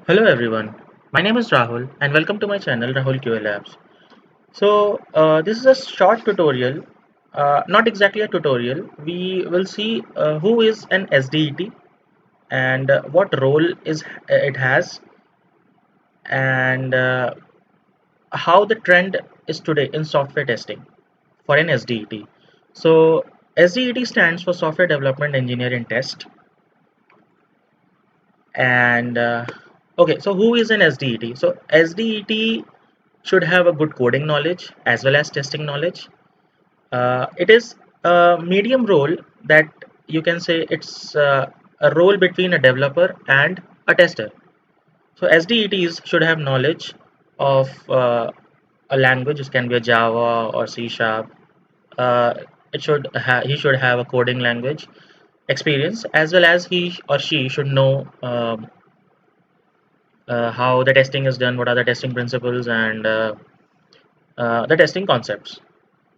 Hello everyone, my name is Rahul and welcome to my channel Rahul QA Labs. This is a short tutorial, not exactly a tutorial. We will see who is an SDET and what role it has and how the trend is today in software testing for an SDET. So SDET stands for Software Development Engineering Test and okay, so who is an SDET? So SDET should have a good coding knowledge as well as testing knowledge. It is a medium role that you can say it's a role between a developer and a tester. So SDETs should have knowledge of a language. It can be a Java or C Sharp. Uh, he should have a coding language experience as well as he or she should know how the testing is done, what are the testing principles, and the testing concepts.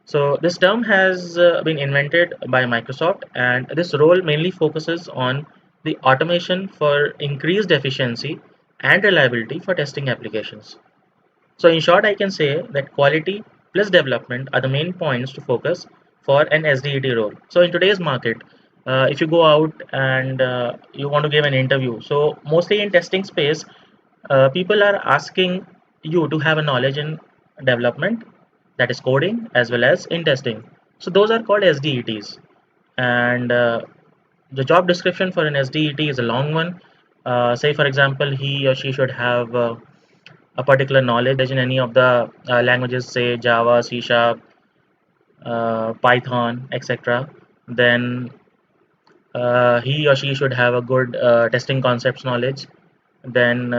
So this term has been invented by Microsoft, and this role mainly focuses on the automation for increased efficiency and reliability for testing applications. So in short, I can say that quality plus development are the main points to focus for an SDET role. So in today's market, if you go out and you want to give an interview, so mostly in testing space, people are asking you to have a knowledge in development, that is coding, as well as in testing. So those are called SDETs, and the job description for an SDET is a long one. Say for example, he or she should have a particular knowledge in any of the languages, say Java, C Sharp, Python, etc. Then he or she should have a good testing concepts knowledge. Then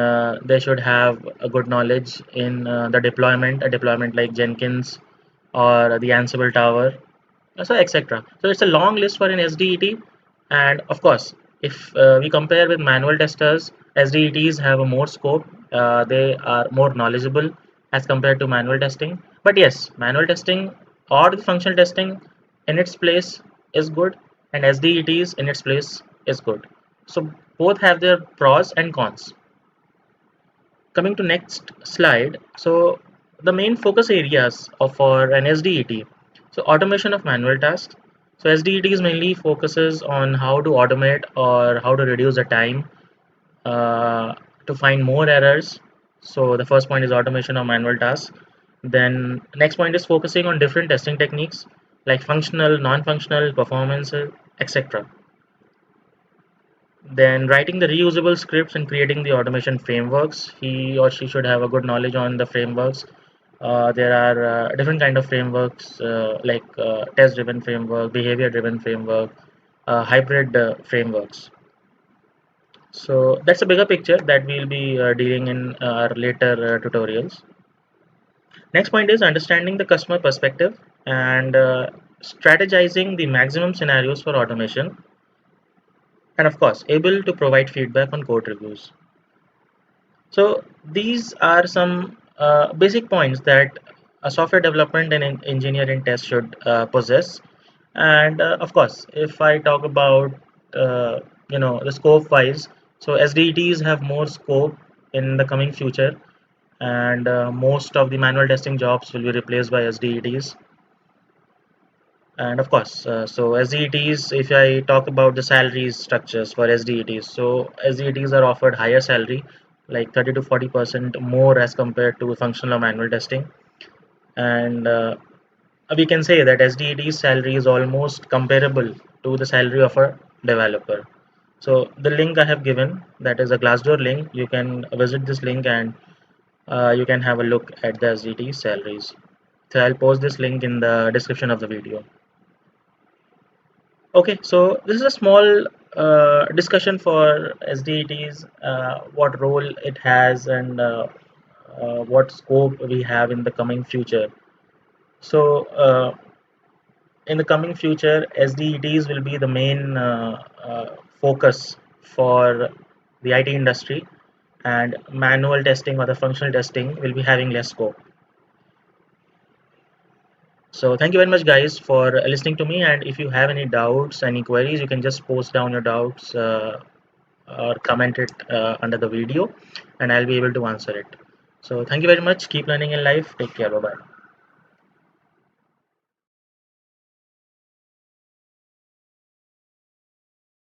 they should have a good knowledge in a deployment like Jenkins or the Ansible Tower, so etc. So it's a long list for an SDET, and of course, if we compare with manual testers, SDETs have a more scope. They are more knowledgeable as compared to manual testing. But yes, manual testing or the functional testing in its place is good, and SDETs in its place is good. So both have their pros and cons. Coming to next slide, so the main focus areas for an SDET, so automation of manual tasks. So SDETs mainly focuses on how to automate or how to reduce the time uh, to find more errors. So the first point is automation of manual tasks. Then next point is focusing on different testing techniques like functional, non-functional, performance, etc. Then writing the reusable scripts and creating the automation frameworks. He or she should have a good knowledge on the frameworks. There are different kind of frameworks like test-driven framework, behavior-driven framework, hybrid frameworks. So that's a bigger picture that we'll be dealing in our later tutorials. Next point is understanding the customer perspective and strategizing the maximum scenarios for automation, and of course able to provide feedback on code reviews. So these are some basic points that a software development and engineering test should possess. And of course, if I talk about uh, the scope wise, so SDETs have more scope in the coming future, and most of the manual testing jobs will be replaced by SDETs. And of course, so SDETs, if I talk about the salaries structures for SDETs, so SDETs are offered higher salary, like 30 to 40% more as compared to functional or manual testing. And we can say that SDET's salary is almost comparable to the salary of a developer. So the link I have given, that is a Glassdoor link, you can visit this link and you can have a look at the SDET salaries. So I'll post this link in the description of the video. Okay, so this is a small discussion for SDETs, what role it has, and what scope we have in the coming future. So, in the coming future, SDETs will be the main focus for the IT industry, and manual testing or the functional testing will be having less scope. So thank you very much guys for listening to me, and if you have any doubts, any queries, you can just post down your doubts or comment it under the video, and I'll be able to answer it. So thank you very much. Keep learning in life. Take care. Bye bye.